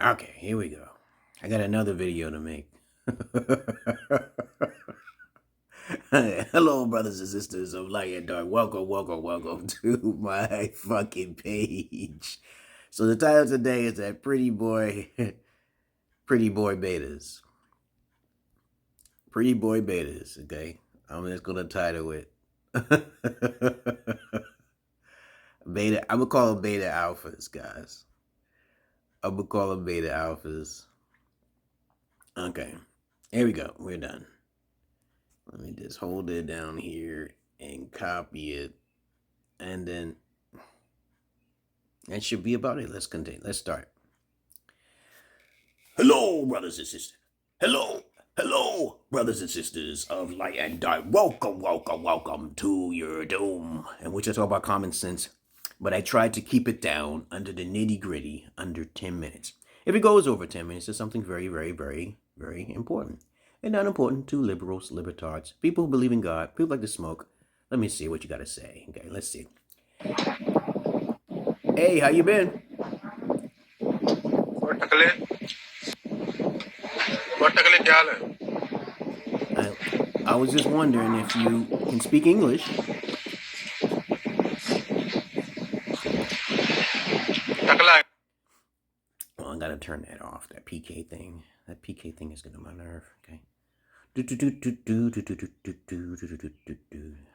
Okay, here we go. I got another video to make. Hello, brothers and sisters of light and dark. Welcome to my fucking page. So the title today is that pretty boy betas. Pretty boy betas, okay? I'm just gonna title it beta. I'm gonna call them beta alphas, guys. I'm gonna call them beta alphas. Okay, here we go. We're done. Let me just hold it down here and copy it. And then that should be about it. Let's continue. Let's start. Hello, brothers and sisters. Hello, brothers and sisters of light and dark. Welcome to your doom. And we just talk about common sense, but I tried to keep it down under the nitty gritty, under 10 minutes. If it goes over 10 minutes, it's something very, very, very, very important. And not important to liberals, libertards, people who believe in God, people like to smoke. Let me see what you got to say. Okay, let's see. Hey, how you been? I was just wondering if you can speak English. Well, I gotta turn that off, that PK thing. That PK thing is getting on my nerve, okay?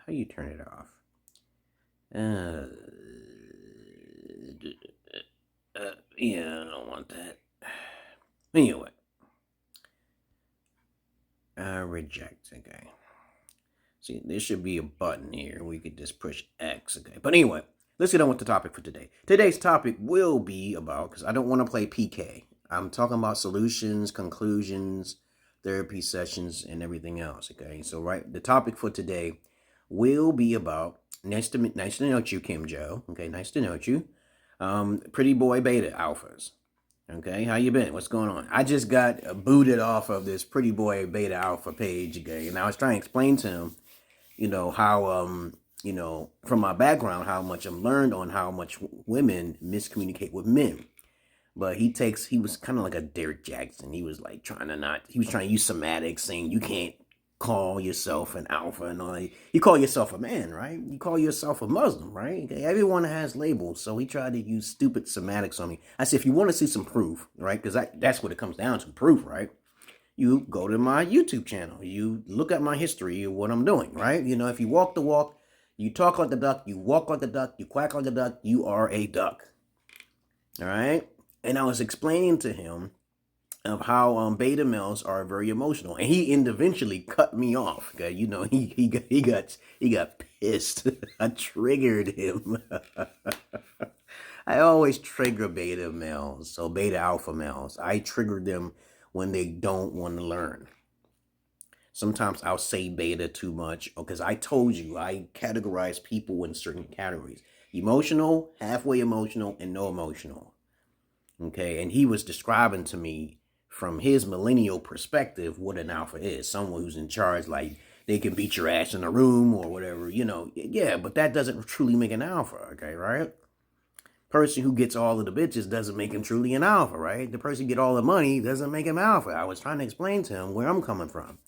How you turn it off? Yeah, I don't want that. Anyway. Reject, okay. See, there should be a button here. We could just push X, okay. But anyway, let's get on with the topic for today. Today's topic will be about, because I don't want to play PK. I'm talking about solutions, conclusions, therapy sessions, and everything else, okay? So, the topic for today will be about, nice to know you, Kim Joe, okay? Nice to know you. Pretty boy beta alphas. Okay, how you been? What's going on? I just got booted off of this pretty boy beta alpha page, okay, and I was trying to explain to him, how, from my background, how much I'm learned on how much women miscommunicate with men. But he was kind of like a Derek Jackson. He was like trying to use somatics, saying you can't call yourself an alpha and all that. You call yourself a man, right? You call yourself a Muslim, right? Okay, everyone has labels. So he tried to use stupid somatics on me. I said, if you want to see some proof, right? Because that's what it comes down to, proof, right? You go to my YouTube channel. You look at my history of what I'm doing, right? If you walk the walk, you talk like a duck, you walk like a duck, you quack like a duck, you are a duck. All right? And I was explaining to him of how beta males are very emotional, and he eventually cut me off. Okay, he got pissed. I triggered him. I always trigger beta males, so beta alpha males. I trigger them when they don't want to learn. Sometimes I'll say beta too much because I told you I categorize people in certain categories: emotional, halfway emotional, and no emotional. Okay, and he was describing to me from his millennial perspective what an alpha is. Someone who's in charge, like they can beat your ass in a room or whatever, yeah, but that doesn't truly make an alpha, okay, right? Person who gets all of the bitches doesn't make him truly an alpha, right? The person who get all the money doesn't make him alpha. I was trying to explain to him where I'm coming from.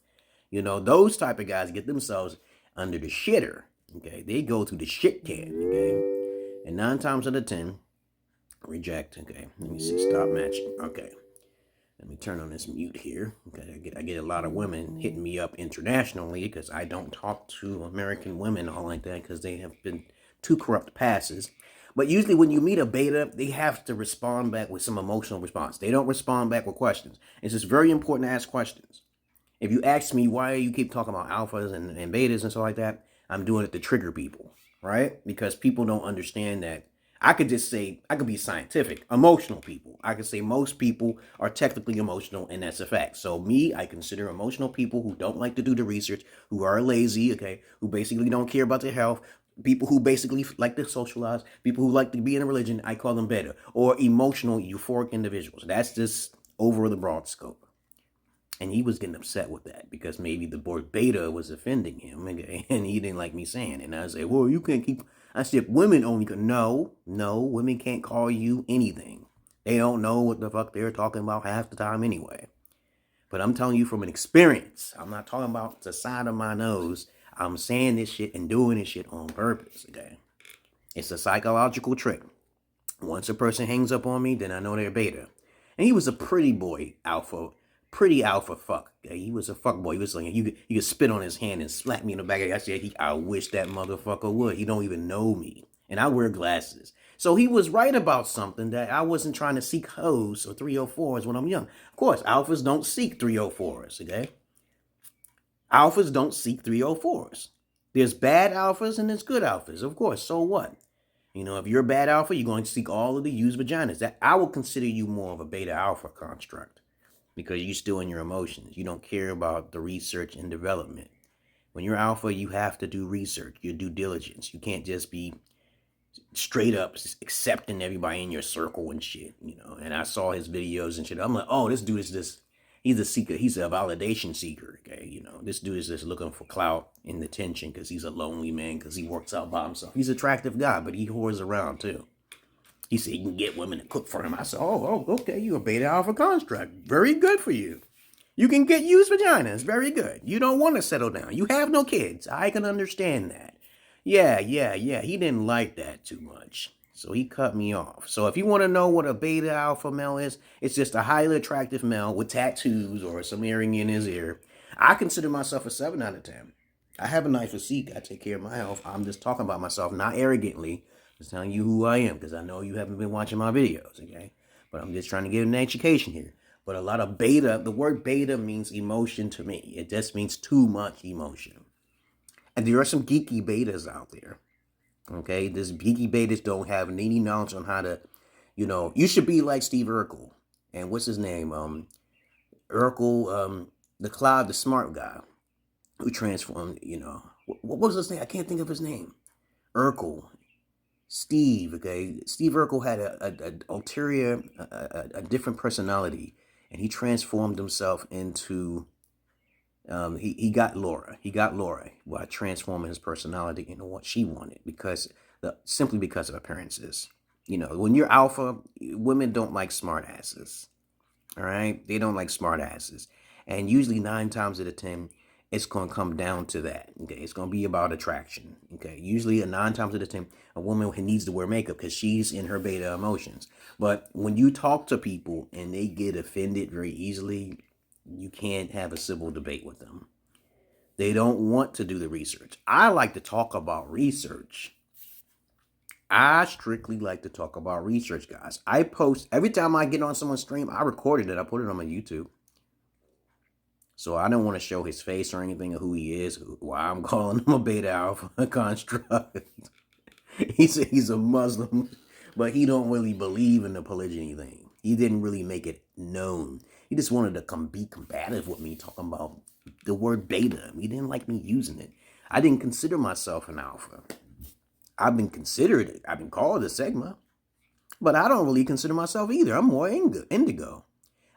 Those type of guys get themselves under the shitter, okay? They go through the shit can, okay? And 9 times out of 10, reject, okay? Let me see, stop matching, okay. Let me turn on this mute here. Okay, I get a lot of women hitting me up internationally because I don't talk to American women all like that because they have been too corrupt passes. But usually when you meet a beta, they have to respond back with some emotional response. They don't respond back with questions. It's just very important to ask questions. If you ask me why you keep talking about alphas and betas and stuff like that, I'm doing it to trigger people, right? Because people don't understand that. I could just say, I could be scientific, emotional people. I could say most people are technically emotional, and that's a fact. So me, I consider emotional people who don't like to do the research, who are lazy, okay, who basically don't care about their health, people who basically like to socialize, people who like to be in a religion, I call them beta, or emotional, euphoric individuals. That's just over the broad scope. And he was getting upset with that because maybe the word beta was offending him, okay? And he didn't like me saying it. And I said, well, you can't keep... I said, women only can... No, women can't call you anything. They don't know what the fuck they're talking about half the time anyway. But I'm telling you from an experience. I'm not talking about the side of my nose. I'm saying this shit and doing this shit on purpose, okay? It's a psychological trick. Once a person hangs up on me, then I know they're beta. And he was a pretty boy, pretty alpha fuck. Okay? He was a fuck boy. He was like, you could spit on his hand and slap me in the back of the head. I said, I wish that motherfucker would. He don't even know me. And I wear glasses. So he was right about something, that I wasn't trying to seek hoes or 304s when I'm young. Of course, alphas don't seek 304s, okay? Alphas don't seek 304s. There's bad alphas and there's good alphas, of course. So what? You know, if you're a bad alpha, you're going to seek all of the used vaginas. That I will consider you more of a beta alpha construct, because you're still in your emotions. You don't care about the research and development. When you're alpha, you have to do research, your due diligence. You can't just be straight up accepting everybody in your circle and shit, you know. And I saw his videos and shit. I'm like, oh, this dude is this. He's a seeker. He's a validation seeker. Okay, you know, this dude is just looking for clout and attention because he's a lonely man, because he works out by himself. He's an attractive guy, but he whores around too. He said he can get women to cook for him. I said, oh, okay, you're a beta alpha construct. Very good for you. You can get used vaginas. Very good. You don't want to settle down. You have no kids. I can understand that. Yeah. He didn't like that too much. So he cut me off. So if you want to know what a beta alpha male is, it's just a highly attractive male with tattoos or some earring in his ear. I consider myself a 7 out of 10. I have a nice physique. I take care of my health. I'm just talking about myself, not arrogantly. Just telling you who I am, because I know you haven't been watching my videos, okay? But I'm just trying to give an education here. But a lot of beta, the word beta means emotion to me. It just means too much emotion. And there are some geeky betas out there. Okay, this geeky betas don't have any knowledge on how to, you know, you should be like Steve Urkel. And what's his name? Urkel, the smart guy who transformed, you know, what was his name? I can't think of his name. Urkel. Steve, okay? Steve Urkel had a different personality, and he transformed himself into, he got Laura. He got Laura by transforming his personality into what she wanted, simply because of appearances. You know, when you're alpha, women don't like smart asses. All right? They don't like smart asses. And usually 9 times out of 10, it's going to come down to that. Okay, it's going to be about attraction. Okay, usually 9 times out of 10, a woman needs to wear makeup because she's in her beta emotions. But when you talk to people and they get offended very easily, you can't have a civil debate with them. They don't want to do the research. I like to talk about research. I strictly like to talk about research, guys. I post every time I get on someone's stream. I recorded it. I put it on my YouTube. So I don't want to show his face or anything of who he is. Why I'm calling him a beta alpha construct. He's a Muslim, but he don't really believe in the polygyny thing. He didn't really make it known. He just wanted to be combative with me, talking about the word beta. He didn't like me using it. I didn't consider myself an alpha. I've been called a sigma, but I don't really consider myself either. I'm more indigo.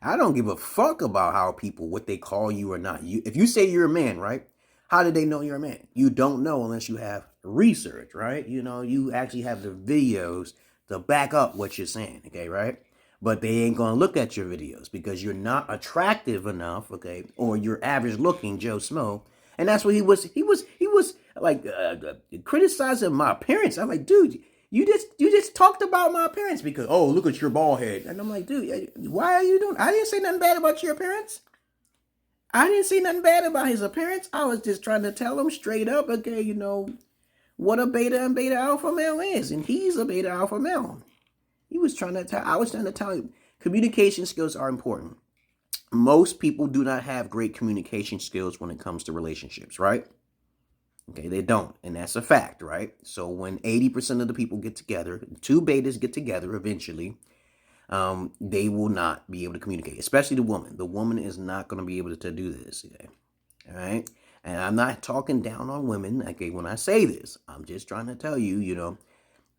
I don't give a fuck about how people, what they call you or not. If you say you're a man, right? How do they know you're a man? You don't know unless you have research, right? You know, you actually have the videos to back up what you're saying, okay, right? But they ain't going to look at your videos because you're not attractive enough, okay? Or you're average looking Joe Smo. And that's what he was like criticizing my appearance. I'm like, dude, you just talked about my appearance because, oh, look at your bald head. And I'm like, dude, why are you doing? I didn't say nothing bad about your appearance. I didn't say nothing bad about his appearance. I was just trying to tell him straight up, okay, you know, what a beta and beta alpha male is. And he's a beta alpha male. I was trying to tell him communication skills are important. Most people do not have great communication skills when it comes to relationships, right? Okay, they don't. And that's a fact, right? So when 80% of the people get together, 2 betas get together eventually, they will not be able to communicate, especially the woman. The woman is not going to be able to do this, okay? All right? And I'm not talking down on women, okay, when I say this. I'm just trying to tell you, you know,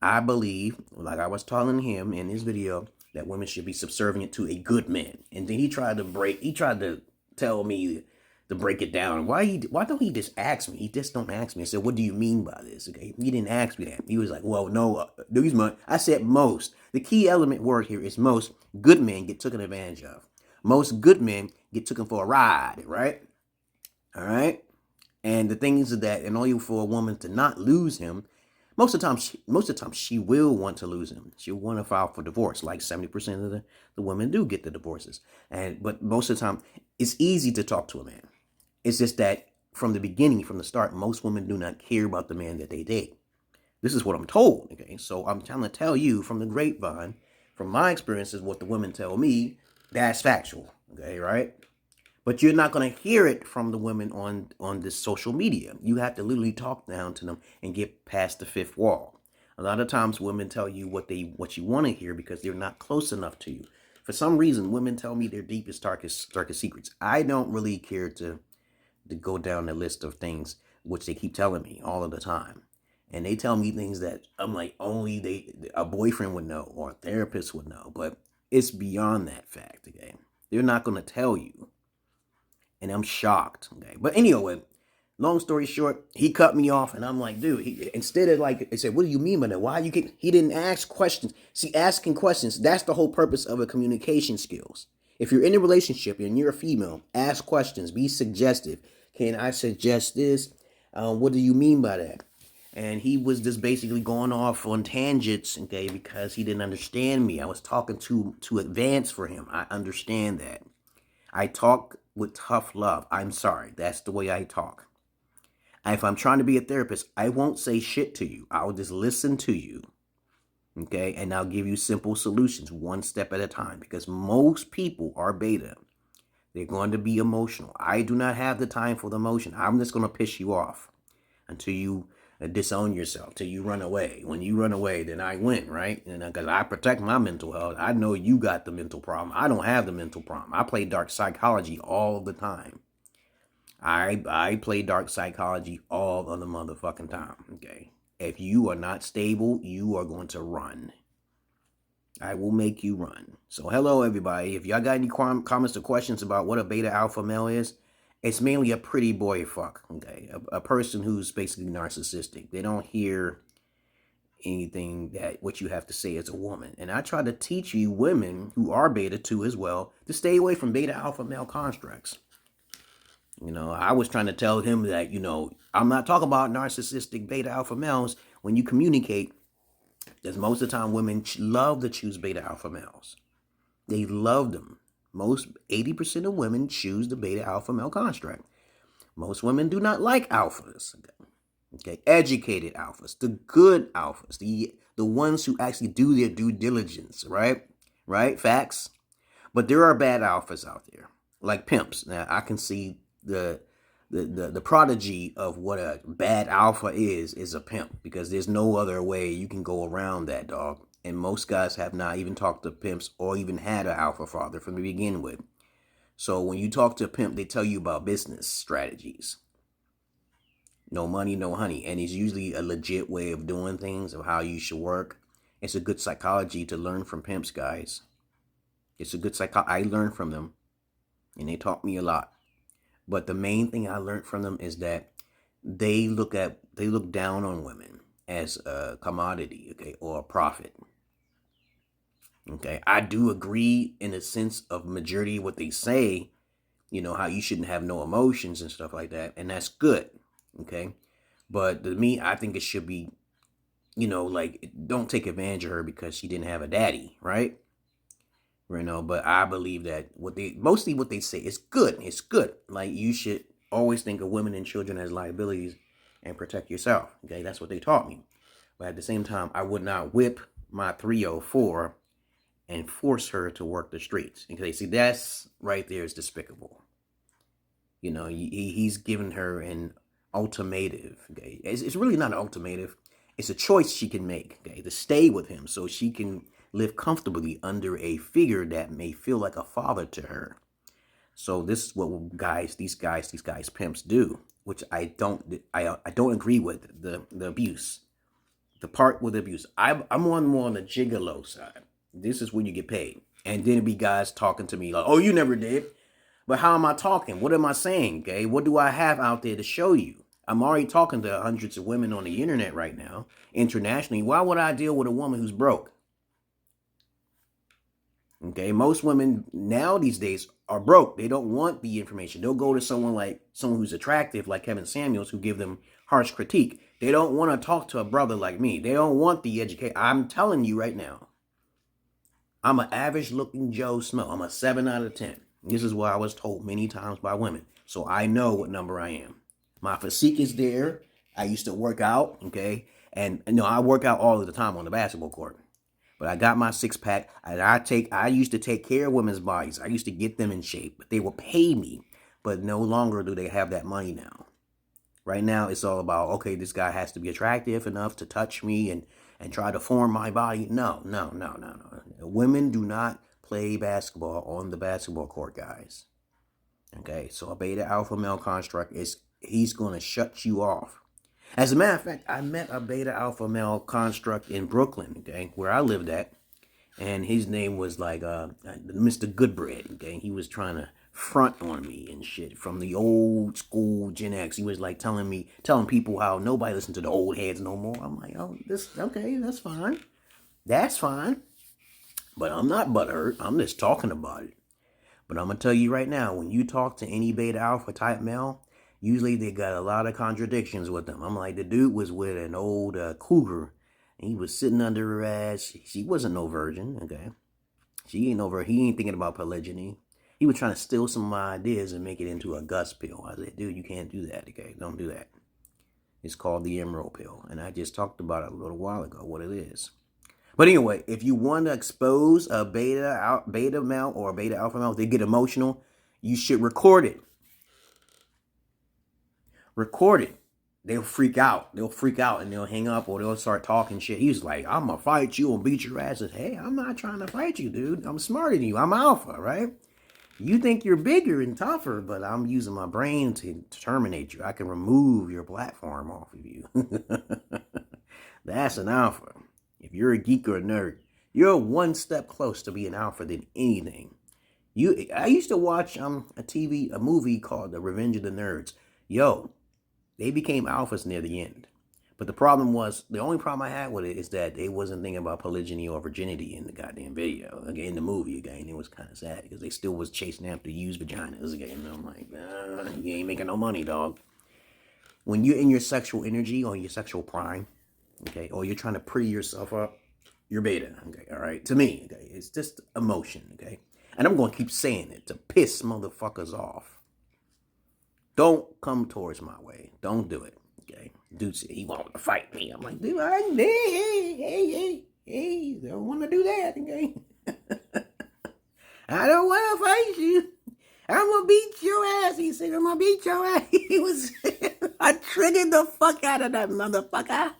I believe, like I was telling him in his video, that women should be subservient to a good man. And then he tried to tell me to break it down. Why don't he just ask me? He just don't ask me. I said, what do you mean by this? Okay, he didn't ask me that. He was like, well, no, I said most. The key element word here is most good men get taken advantage of. Most good men get taken for a ride, right? All right. And the thing is that in order for a woman to not lose him, most of the time she will want to lose him. She'll want to file for divorce. Like 70% of the women do get the divorces. But most of the time, it's easy to talk to a man. It's just that from the beginning, from the start, most women do not care about the man that they date. This is what I'm told. Okay, so I'm trying to tell you from the grapevine, from my experiences, what the women tell me, that's factual. Okay, right? But you're not going to hear it from the women on this social media. You have to literally talk down to them and get past the fifth wall. A lot of times women tell you what you want to hear because they're not close enough to you. For some reason, women tell me their deepest, darkest secrets. I don't really care to go down the list of things which they keep telling me all of the time. And they tell me things that I'm like, only a boyfriend would know or a therapist would know. But it's beyond that fact, okay? They're not going to tell you. And I'm shocked. Okay. But anyway, long story short, he cut me off and I'm like, dude, instead of like, I said, what do you mean by that? Why you keep, he didn't ask questions. See, asking questions, that's the whole purpose of a communication skills. If you're in a relationship and you're a female, ask questions, be suggestive. Can I suggest this? What do you mean by that? And he was just basically going off on tangents, okay, because he didn't understand me. I was talking too advanced for him. I understand that. I talk with tough love. I'm sorry. That's the way I talk. If I'm trying to be a therapist, I won't say shit to you. I'll just listen to you. Okay? And I'll give you simple solutions one step at a time because most people are beta. They're going to be emotional. I do not have the time for the emotion. I'm just going to piss you off until you disown yourself, till you run away. When you run away, then I win, right? And because I protect my mental health, I know you got the mental problem. I don't have the mental problem. I play dark psychology all the time. I play dark psychology all of the motherfucking time, okay? If you are not stable, you are going to run. I will make you run. So hello, everybody. If y'all got any comments or questions about what a beta alpha male is, it's mainly a pretty boy fuck, okay? A person who's basically narcissistic. They don't hear anything that what you have to say as a woman. And I try to teach you women who are beta too as well to stay away from beta alpha male constructs. You know, I was trying to tell him that, you know, I'm not talking about narcissistic beta alpha males when you communicate, because most of the time women love to choose beta alpha males. They love them. Most 80% of women choose the beta alpha male construct. Most women do not like alphas. Okay, educated alphas, the good alphas, the ones who actually do their due diligence, right? Right? Facts. But there are bad alphas out there, like pimps. Now I can see the prodigy of what a bad alpha is a pimp, because there's no other way you can go around that, dog. And most guys have not even talked to pimps or even had an alpha father from the begin with. So when you talk to a pimp, they tell you about business strategies. No money, no honey. And it's usually a legit way of doing things, of how you should work. It's a good psychology to learn from pimps, guys. It's a good I learned from them, and they taught me a lot. But the main thing I learned from them is that they look down on women as a commodity, okay, or a profit. Okay, I do agree in a sense of majority of what they say, you know, how you shouldn't have no emotions and stuff like that, and that's good, okay? But to me, I think it should be, you know, like, don't take advantage of her because she didn't have a daddy, right? You know, but I believe that mostly what they say is good. It's good. Like, you should always think of women and children as liabilities and protect yourself, okay? That's what they taught me. But at the same time, I would not whip my 304 and force her to work the streets. Okay, see, that's right there is despicable. You know, he's given her an ultimatum. Okay, it's really not an ultimatum. It's a choice she can make, okay, to stay with him so she can live comfortably under a figure that may feel like a father to her. So this is what these guys pimps do, which I don't agree with, the abuse. The part with abuse. I'm more on the gigolo side. This is when you get paid. And then it be guys talking to me like, oh, you never did. But how am I talking? What am I saying, okay? What do I have out there to show you? I'm already talking to hundreds of women on the internet right now, internationally. Why would I deal with a woman who's broke? Okay, most women now these days are broke. They don't want the information. They'll go to someone who's attractive, like Kevin Samuels, who give them harsh critique. They don't want to talk to a brother like me. They don't want the education. I'm telling you right now, I'm an average looking Joe Smo. I'm a 7 out of 10. This is what I was told many times by women. So I know what number I am. My physique is there. I used to work out, okay? And I work out all of the time on the basketball court. But I got my 6-pack, and I used to take care of women's bodies. I used to get them in shape, but they will pay me. But no longer do they have that money now. Right now, it's all about, okay, this guy has to be attractive enough to touch me and try to form my body. No. Women do not play basketball on the basketball court, guys. Okay, so a beta alpha male construct he's going to shut you off. As a matter of fact, I met a beta alpha male construct in Brooklyn, okay, where I lived at, and his name was like Mr. Goodbread, okay. He was trying to front on me and shit from the old school Gen X. He was like telling people how nobody listened to the old heads no more. I'm like, oh, okay, that's fine. That's fine. But I'm not butthurt. I'm just talking about it. But I'm going to tell you right now, when you talk to any beta alpha type male, usually they got a lot of contradictions with them. I'm like, the dude was with an old cougar, and he was sitting under her ass. She wasn't no virgin, okay? She ain't no virgin. He ain't thinking about polygyny. He was trying to steal some of my ideas and make it into a Gus pill. I said, dude, you can't do that, okay? Don't do that. It's called the Emerald pill, and I just talked about it a little while ago, what it is. But anyway, if you want to expose a beta male or a beta alpha male, if they get emotional, you should record it. Record it. They'll freak out. And they'll hang up or they'll start talking shit. He's like, I'm going to fight you and beat your ass. Hey, I'm not trying to fight you, dude. I'm smarter than you. I'm alpha, right? You think you're bigger and tougher, but I'm using my brain to terminate you. I can remove your platform off of you. That's an alpha. If you're a geek or a nerd, you're one step close to being alpha than anything. I used to watch a movie called The Revenge of the Nerds. Yo, they became alphas near the end. But the only problem I had with it is that they wasn't thinking about polygyny or virginity in the goddamn video. Again, in the movie, again, it was kind of sad because they still was chasing after used vaginas again. And I'm like, you ain't making no money, dog. When you're in your sexual energy or your sexual prime, okay, or you're trying to pretty yourself up, you're beta, okay, all right? To me, okay, it's just emotion, okay? And I'm going to keep saying it to piss motherfuckers off. Don't come towards my way. Don't do it, okay? Dude said he wanted to fight me. I'm like, dude, hey, don't want to do that, okay? I don't want to fight you. I'm going to beat your ass. He said, I'm going to beat your ass. I triggered the fuck out of that motherfucker.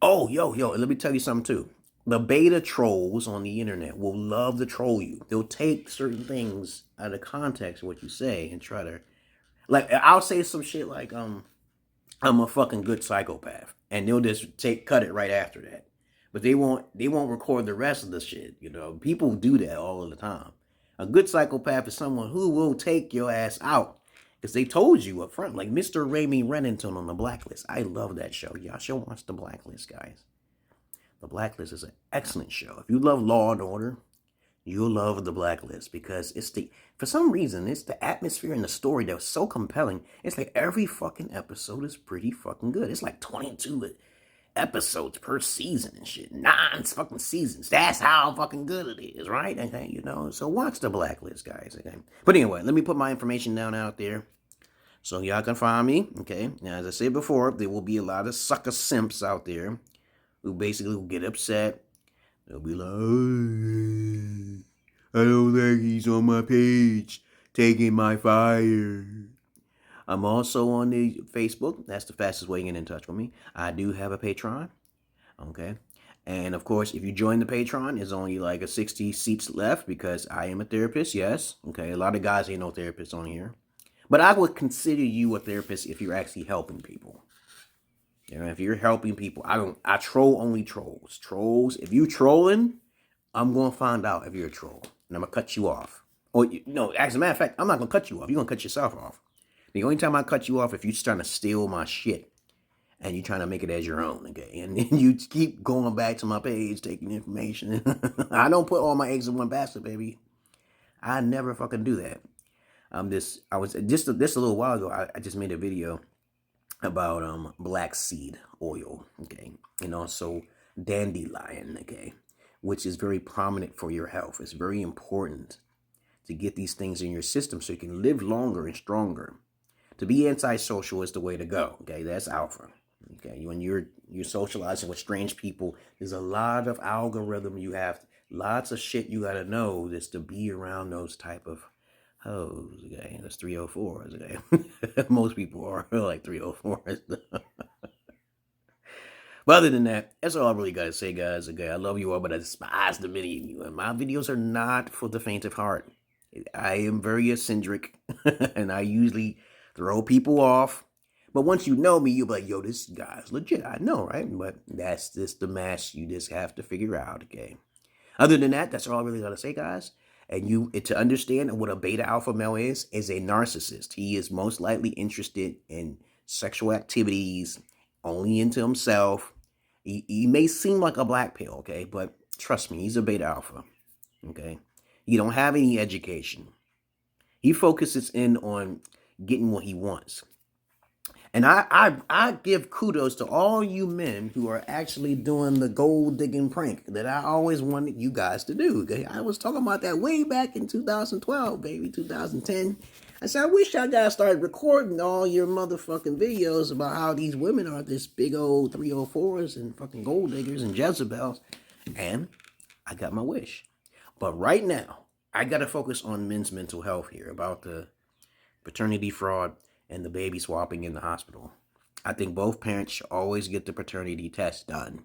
Oh, yo, let me tell you something too. The beta trolls on the internet will love to troll you. They'll take certain things out of context of what you say and try to, like, I'll say some shit like, I'm a fucking good psychopath, and they'll just cut it right after that. But they won't record the rest of the shit. You know, people do that all of the time. A good psychopath is someone who will take your ass out. Because they told you up front, like Mr. Raymond Reddington on The Blacklist. I love that show. Y'all should watch The Blacklist, guys. The Blacklist is an excellent show. If you love Law and Order, you'll love The Blacklist. Because for some reason, it's the atmosphere and the story that was so compelling. It's like every fucking episode is pretty fucking good. It's like 22 episodes per season and shit. 9 fucking seasons. That's how fucking good it is, right? Okay, you know, so watch The Blacklist, guys. Okay. But anyway, let me put my information down out there so y'all can find me, okay? Now, as I said before, there will be a lot of sucker simps out there who basically will get upset. They'll be like, oh, I don't think he's on my page taking my fire. I'm also on the Facebook. That's the fastest way to get in touch with me. I do have a Patreon, okay? And, of course, if you join the Patreon, there's only like a 60 seats left because I am a therapist, yes. Okay, a lot of guys ain't no therapists on here. But I would consider you a therapist if you're actually helping people. You know, if you're helping people, I troll only trolls. Trolls, if you trolling, I'm going to find out if you're a troll. And I'm going to cut you off. Or, no, as a matter of fact, I'm not going to cut you off. You're going to cut yourself off. The only time I cut you off if you're trying to steal my shit. and you're trying to make it as your own, okay? And then you keep going back to my page, taking information. I don't put all my eggs in one basket, baby. I never fucking do that. I was just a little while ago, I just made a video about black seed oil, okay? And also dandelion, okay? Which is very prominent for your health. It's very important to get these things in your system so you can live longer and stronger. To be antisocial is the way to go, okay? That's alpha. Okay, when you're socializing with strange people, there's a lot of algorithm you have, lots of shit you gotta know just to be around those type of hoes. Okay, that's 304s. Okay, most people are like 304s. But other than that, that's all I really gotta say, guys. Okay, I love you all, but I despise the many of you, and my videos are not for the faint of heart. I am very eccentric, and I usually throw people off. But once you know me, you'll be like, yo, this guy's legit. I know, right? But that's just the mess you just have to figure out, okay? Other than that, that's all I really got to say, guys. And to understand what a beta alpha male is a narcissist. He is most likely interested in sexual activities, only into himself. He may seem like a black pill, okay? But trust me, he's a beta alpha, okay? He don't have any education. He focuses in on getting what he wants. And I give kudos to all you men who are actually doing the gold digging prank that I always wanted you guys to do. Okay? I was talking about that way back in 2012, baby, 2010. I said, I wish y'all guys started recording all your motherfucking videos about how these women are this big old 304s and fucking gold diggers and Jezebels. And I got my wish. But right now, I got to focus on men's mental health here about the paternity fraud and the baby swapping in the hospital. I think both parents should always get the paternity test done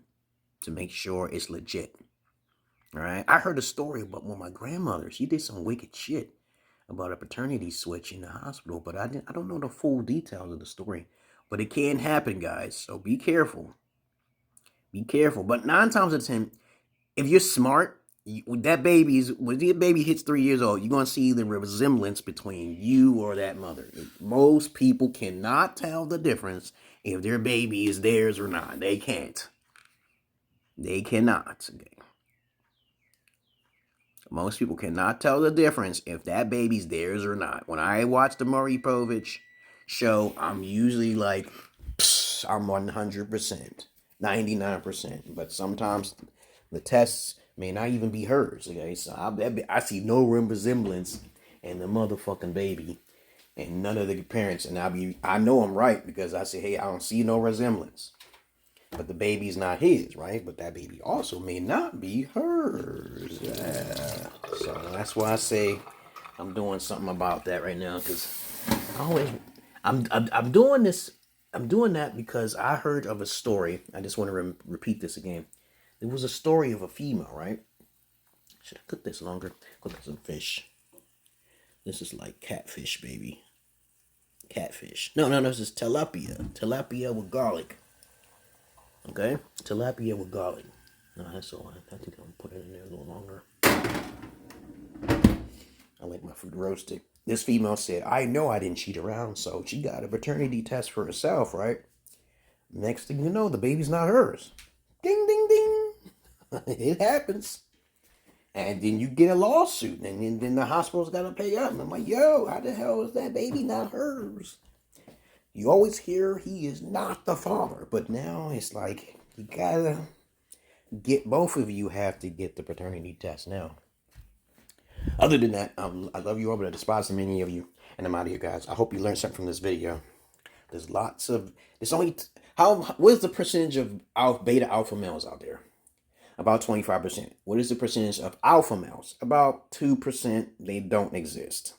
to make sure it's legit. All right. I heard a story about one of my grandmothers. She did some wicked shit about a paternity switch in the hospital, but I don't know the full details of the story. But it can happen, guys. So be careful. Be careful. But 9 times out of 10, if you're smart, when your baby hits 3 years old, you're going to see the resemblance between you or that mother. Most people cannot tell the difference if their baby is theirs or not. They can't. They cannot. Okay. Most people cannot tell the difference if that baby's theirs or not. When I watch the Maury Povich show, I'm usually like, I'm 100%, 99%. But sometimes the tests may not even be hers. Okay, so I see no resemblance in the motherfucking baby and none of the parents, and I know I'm right because I say, hey, I don't see no resemblance. But the baby's not his, right? But that baby also may not be hers. Yeah. So that's why I say I'm doing something about that right now, because I'm doing this. I'm doing that because I heard of a story. I just want to repeat this again. There was a story of a female, right? Should I cook this longer? Cook some fish. This is like catfish, baby. Catfish. No, this is tilapia. Tilapia with garlic. Okay? Tilapia with garlic. No, that's all right. I think I'm going to put it in there a little longer. I like my food roasted. This female said, I know I didn't cheat around, so she got a paternity test for herself, right? Next thing you know, the baby's not hers. Ding, ding, ding. It happens. And then you get a lawsuit, and then the hospital's got to pay up. And I'm like, yo, how the hell is that baby not hers? You always hear he is not the father, but now it's like you gotta get, both of you have to get the paternity test now. Other than that, I love you all, but I despise many of you, and I'm out of here, guys. I hope you learned something from this video. There's lots of, what is the percentage of beta alpha males out there? About 25%. What is the percentage of alpha males? About 2%. They don't exist.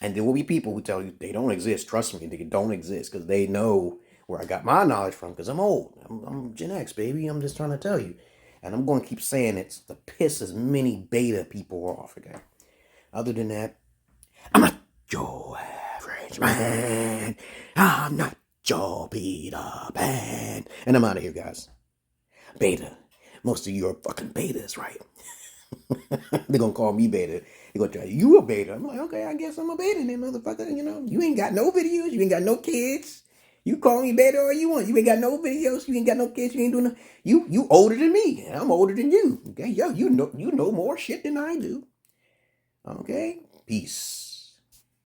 And there will be people who tell you they don't exist. Trust me, they don't exist because they know where I got my knowledge from because I'm old. I'm Gen X, baby. I'm just trying to tell you. And I'm going to keep saying it to piss as many beta people off, okay? Other than that, I'm not your average man. I'm not your beta man. And I'm out of here, guys. Beta. Most of you are fucking betas, right? They're going to call me beta. They're going to tell you a beta. I'm like, okay, I guess I'm a beta then, motherfucker. You know, you ain't got no videos. You ain't got no kids. You call me baby all you want. You ain't got no videos. You ain't got no kids. You ain't doing no. You older than me. And I'm older than you. Okay, yo, you know more shit than I do. Okay, peace.